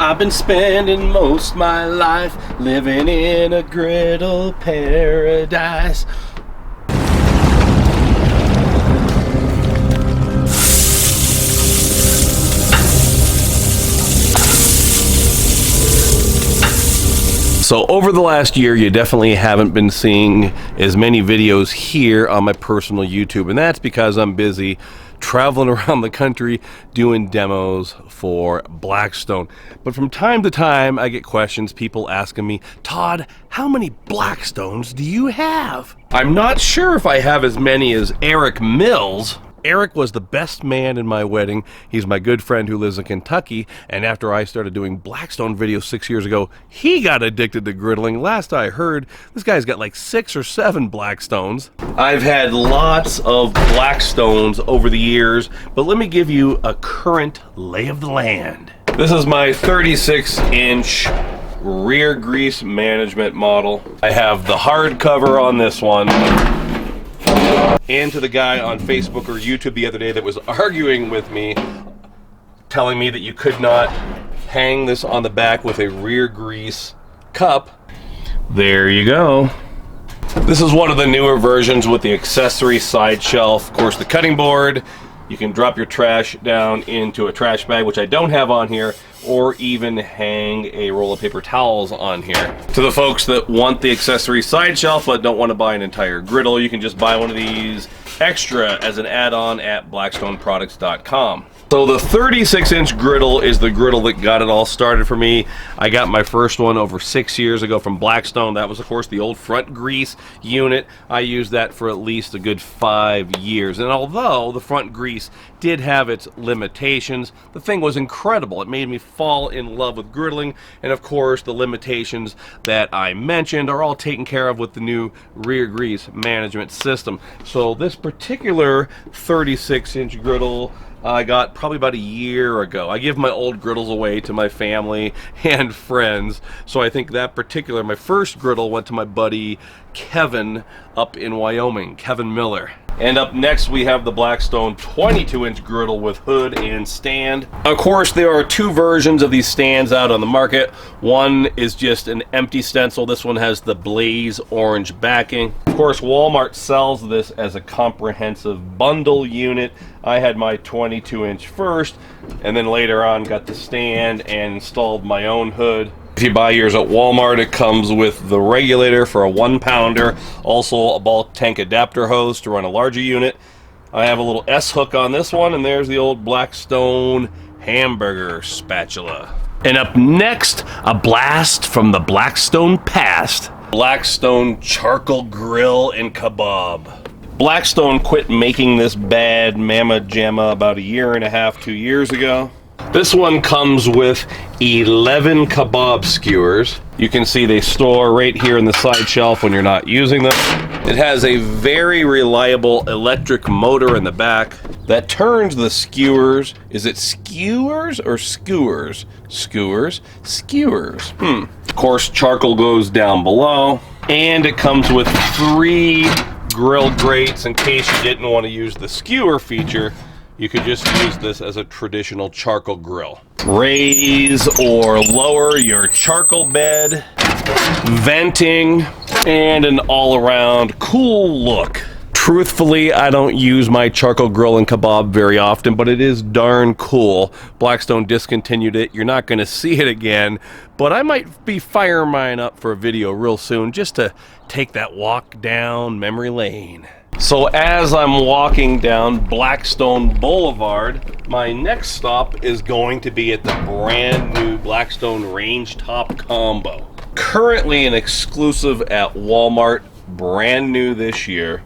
I've been spending most my life living in a griddle paradise. So over the last year, you definitely haven't been seeing as many videos here on my personal YouTube, and that's because I'm busy traveling around the country doing demos for Blackstone. But from time to time, I get questions, people asking me, Todd, how many Blackstones do you have? I'm not sure if I have as many as Eric Mills. Eric was the best man in my wedding. He's my good friend who lives in Kentucky, and after I started doing Blackstone videos 6 years ago, he got addicted to griddling. Last I heard, this guy's got like 6 or 7 Blackstones. I've had lots of Blackstones over the years, but let me give you a current lay of the land. This is my 36-inch rear grease management model. I have the hardcover on this one. And to the guy on Facebook or YouTube the other day that was arguing with me, telling me that you could not hang this on the back with a rear grease cup, there you go. This is one of the newer versions with the accessory side shelf. Of course, the cutting board, you can drop your trash down into a trash bag, which I don't have on here, or even hang a roll of paper towels on here. To the folks that want the accessory side shelf but don't want to buy an entire griddle, you can just buy one of these extra as an add-on at blackstoneproducts.com. So the 36-inch griddle is the griddle that got it all started for me. I got my first one over 6 years ago from Blackstone. That was, of course, the old front grease unit. I used that for at least a good 5 years. And although the front grease did have its limitations, the thing was incredible. It made me fall in love with griddling. And of course, the limitations that I mentioned are all taken care of with the new rear grease management system. So this particular 36-inch griddle I got probably about a year ago. I give my old griddles away to my family and friends, so I think that particular, my first griddle went to my buddy Kevin up in Wyoming, Kevin Miller. And up next we have the Blackstone 22-inch griddle with hood and stand. Of course, there are 2 versions of these stands out on the market. One is just an empty stencil. This one has the blaze orange backing. Of course, Walmart sells this as a comprehensive bundle unit. I had my 22-inch first, and then later on got the stand and installed my own hood. If you buy yours at Walmart, it comes with the regulator for a 1-pounder, also a bulk tank adapter hose to run a larger unit. I have a little S-hook on this one, and there's the old Blackstone hamburger spatula. And up next, a blast from the Blackstone past. Blackstone charcoal grill and kabob. Blackstone quit making this bad mamma jamma about 1.5 years, 2 years ago. This one comes with 11 kabob skewers. You can see they store right here in the side shelf when you're not using them. It has a very reliable electric motor in the back that turns the skewers. Is it skewers or skewers? Skewers? Skewers. Of course, charcoal goes down below. And it comes with 3 grill grates in case you didn't want to use the skewer feature. You could just use this as a traditional charcoal grill. Raise or lower your charcoal bed, venting, and an all-around cool look. Truthfully, I don't use my charcoal grill and kabob very often, but it is darn cool. Blackstone discontinued it. You're not going to see it again, but I might be firing mine up for a video real soon just to take that walk down memory lane. So as I'm walking down Blackstone Boulevard, my next stop is going to be at the brand new Blackstone Range Top Combo. Currently an exclusive at Walmart, brand new this year.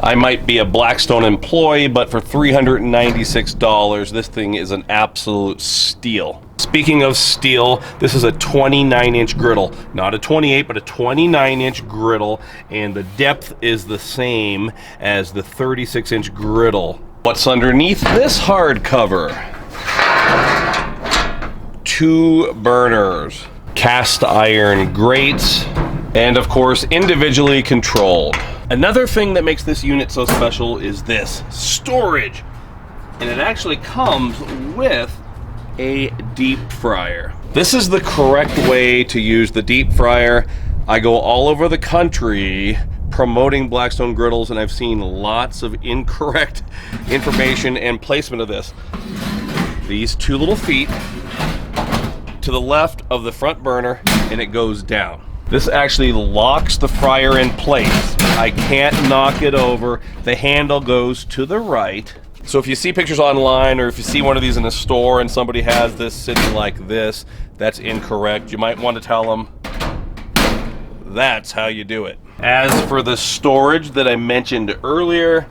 I might be a Blackstone employee, but for $396, this thing is an absolute steal. Speaking of steel, this is a 29-inch griddle. Not a 28, but a 29-inch griddle, and the depth is the same as the 36-inch griddle. What's underneath this hardcover? 2 burners, cast iron grates, and of course, individually controlled. Another thing that makes this unit so special is this storage. And it actually comes with a deep fryer. This is the correct way to use the deep fryer. I go all over the country promoting Blackstone griddles, and I've seen lots of incorrect information and placement of this. These two little feet to the left of the front burner, and it goes down. This actually locks the fryer in place. I can't knock it over. The handle goes to the right. So if you see pictures online, or if you see one of these in a store and somebody has this sitting like this, that's incorrect. You might want to tell them that's how you do it. As for the storage that I mentioned earlier,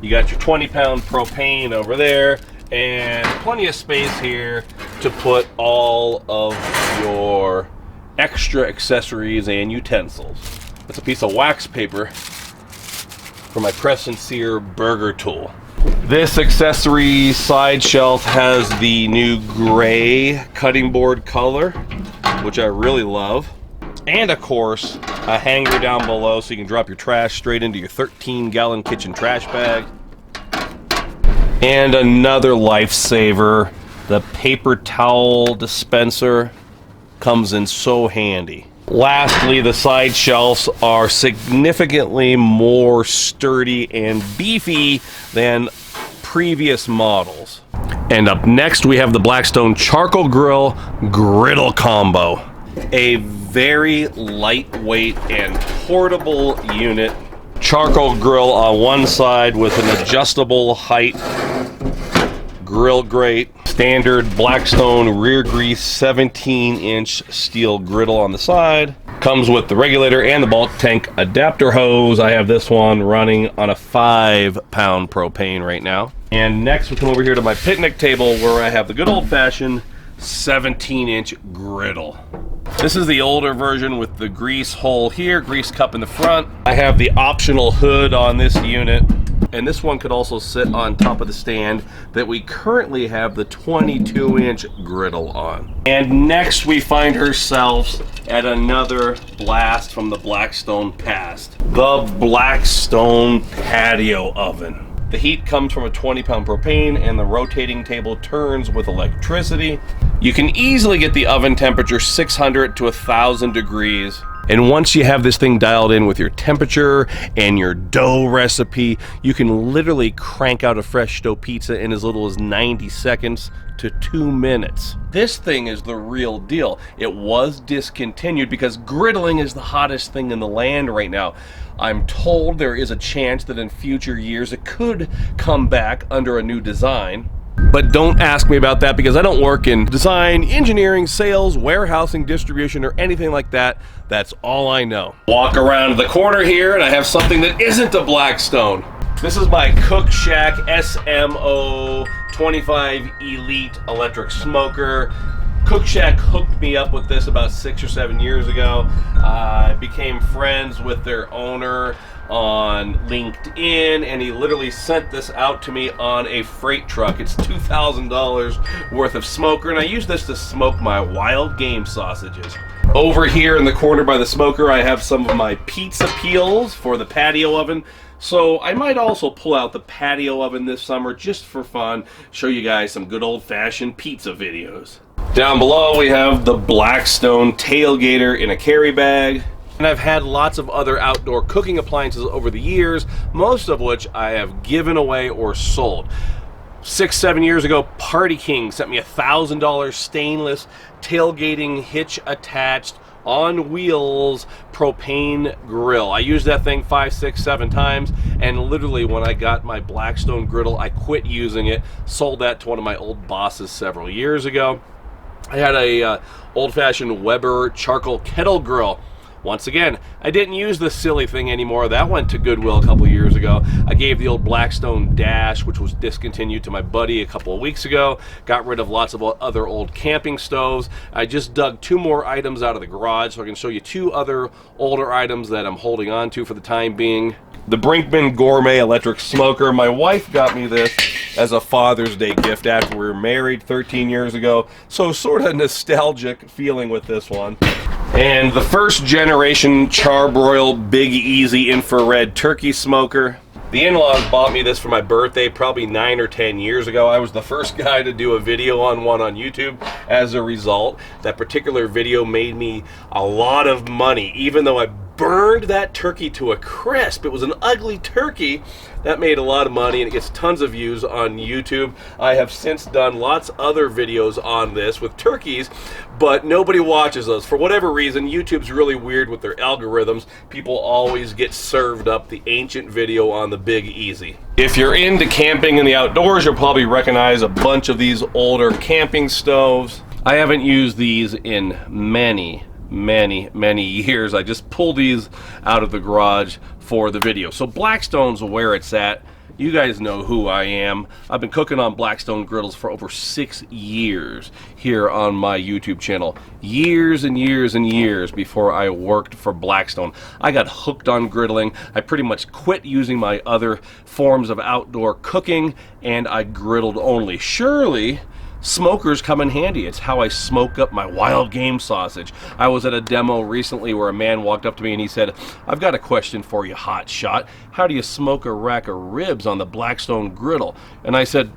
you got your 20-pound propane over there, and plenty of space here to put all of your extra accessories and utensils. That's a piece of wax paper for my press and sear burger tool. This accessory side shelf has the new gray cutting board color, which I really love. And of course, a hanger down below so you can drop your trash straight into your 13-gallon kitchen trash bag. And another lifesaver, the paper towel dispenser. Comes in so handy. Lastly, the side shelves are significantly more sturdy and beefy than previous models. And up next, we have the Blackstone charcoal grill griddle combo. A very lightweight and portable unit. Charcoal grill on one side with an adjustable height grill grate. Standard Blackstone rear grease 17-inch steel griddle on the side. Comes with the regulator and the bulk tank adapter hose. I have this one running on a 5-pound propane right now. And next we come over here to my picnic table where I have the good old-fashioned 17-inch griddle. This is the older version with the grease hole here, grease cup in the front. I have the optional hood on this unit. And this one could also sit on top of the stand that we currently have the 22-inch griddle on. And next we find ourselves at another blast from the Blackstone past. The Blackstone patio oven. The heat comes from a 20-pound propane and the rotating table turns with electricity. You can easily get the oven temperature 600 to 1,000 degrees. And once you have this thing dialed in with your temperature and your dough recipe, you can literally crank out a fresh dough pizza in as little as 90 seconds to 2 minutes. This thing is the real deal. It was discontinued because griddling is the hottest thing in the land right now. I'm told there is a chance that in future years it could come back under a new design. But don't ask me about that because I don't work in design, engineering, sales, warehousing, distribution, or anything like that. That's all I know. Walk around the corner here and I have something that isn't a Blackstone. This is my Cook Shack SMO 25 Elite electric smoker. Cook Shack hooked me up with this about 6 or 7 years ago. I became friends with their owner on LinkedIn, and he literally sent this out to me on a freight truck. It's $2,000 worth of smoker, and I use this to smoke my wild game sausages. Over here in the corner by the smoker, I have some of my pizza peels for the patio oven. So I might also pull out the patio oven this summer just for fun, show you guys some good old-fashioned pizza videos. Down below we have the Blackstone tailgater in a carry bag. And I've had lots of other outdoor cooking appliances over the years, most of which I have given away or sold. 6-7 years ago, Party King sent me a $1,000 stainless tailgating hitch attached on wheels propane grill. I used that thing 5, 6, 7 times, and literally when I got my Blackstone griddle, I quit using it, sold that to one of my old bosses several years ago. I had a old-fashioned Weber charcoal kettle grill. Once again, I didn't use this silly thing anymore. That went to Goodwill a couple years ago. I gave the old Blackstone Dash, which was discontinued, to my buddy a couple of weeks ago. Got rid of lots of other old camping stoves. I just dug 2 more items out of the garage, so I can show you 2 other older items that I'm holding on to for the time being. The Brinkmann Gourmet electric smoker. My wife got me this as a Father's Day gift after we were married 13 years ago, so sort of nostalgic feeling with this one. And the first generation Charbroil Big Easy infrared turkey smoker. The in-laws bought me this for my birthday probably 9 or 10 years ago. I was the first guy to do a video on one on YouTube. As a result, that particular video made me a lot of money, even though I burned that turkey to a crisp. It was an ugly turkey. That made a lot of money, and it gets tons of views on YouTube. I have since done lots of other videos on this with turkeys, but nobody watches those. For whatever reason, YouTube's really weird with their algorithms. People always get served up the ancient video on the Big Easy. If you're into camping in the outdoors, you'll probably recognize a bunch of these older camping stoves. I haven't used these in many years. I just pulled these out of the garage for the video. So Blackstone's where it's at. You guys know who I am. I've been cooking on Blackstone griddles for over 6 years here on my YouTube channel. Years and years and years before I worked for Blackstone. I got hooked on griddling. I pretty much quit using my other forms of outdoor cooking, and I griddled only. Surely smokers come in handy. It's how I smoke up my wild game sausage. I was at a demo recently where a man walked up to me and he said, "I've got a question for you, hot shot. How do you smoke a rack of ribs on the Blackstone griddle?" And I said,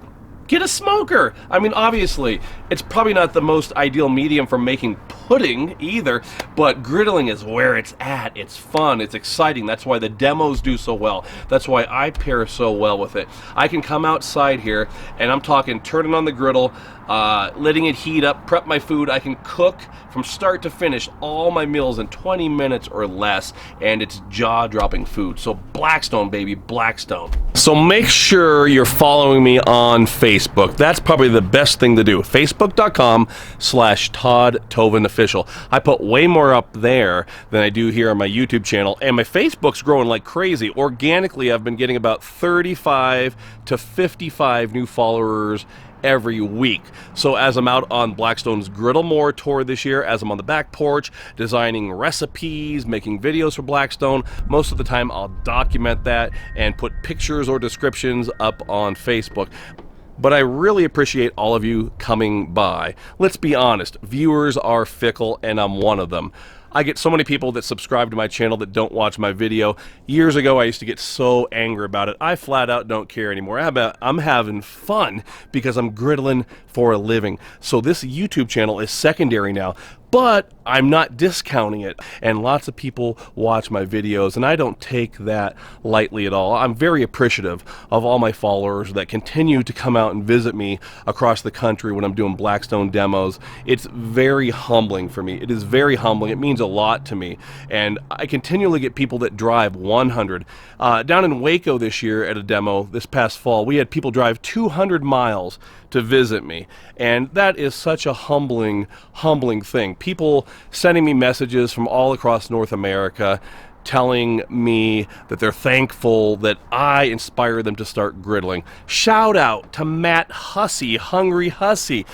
get a smoker. I mean, obviously, it's probably not the most ideal medium for making pudding either, but griddling is where it's at. It's fun, it's exciting. That's why the demos do so well. That's why I pair so well with it. I can come outside here, and I'm talking turning on the griddle, letting it heat up, prep my food. I can cook from start to finish all my meals in 20 minutes or less, and it's jaw-dropping food. So Blackstone, baby, Blackstone. So make sure you're following me on Facebook. That's probably the best thing to do. Facebook.com/Todd Toven Official. I put way more up there than I do here on my YouTube channel, and my Facebook's growing like crazy. Organically, I've been getting about 35 to 55 new followers every week. So as I'm out on Blackstone's Griddle More tour this year, as I'm on the back porch designing recipes, making videos for Blackstone, most of the time I'll document that and put pictures or descriptions up on Facebook. But I really appreciate all of you coming by. Let's be honest, viewers are fickle, and I'm one of them. I get so many people that subscribe to my channel that don't watch my video. Years ago, I used to get so angry about it. I flat out don't care anymore. I'm having fun because I'm griddling for a living. So this YouTube channel is secondary now, but I'm not discounting it. And lots of people watch my videos, and I don't take that lightly at all. I'm very appreciative of all my followers that continue to come out and visit me across the country when I'm doing Blackstone demos. It's very humbling for me. It is very humbling. It means a lot to me. And I continually get people that drive 100. Down in Waco this year at a demo this past fall, we had people drive 200 miles to visit me, and that is such a humbling thing. People sending me messages from all across North America telling me that they're thankful that I inspired them to start griddling. Shout out to Matt Hussey, Hungry Hussey.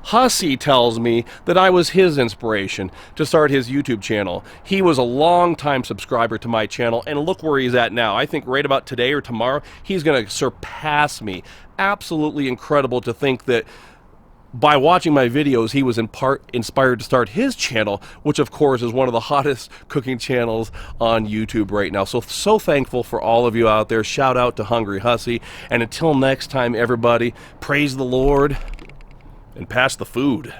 Hussey tells me that I was his inspiration to start his YouTube channel. He was a long-time subscriber to my channel, and look where he's at now. I think right about today or tomorrow, he's going to surpass me. Absolutely incredible to think that by watching my videos, he was in part inspired to start his channel, which of course is one of the hottest cooking channels on YouTube right now. So thankful for all of you out there. Shout out to Hungry Hussey. And until next time, everybody, praise the Lord and pass the food.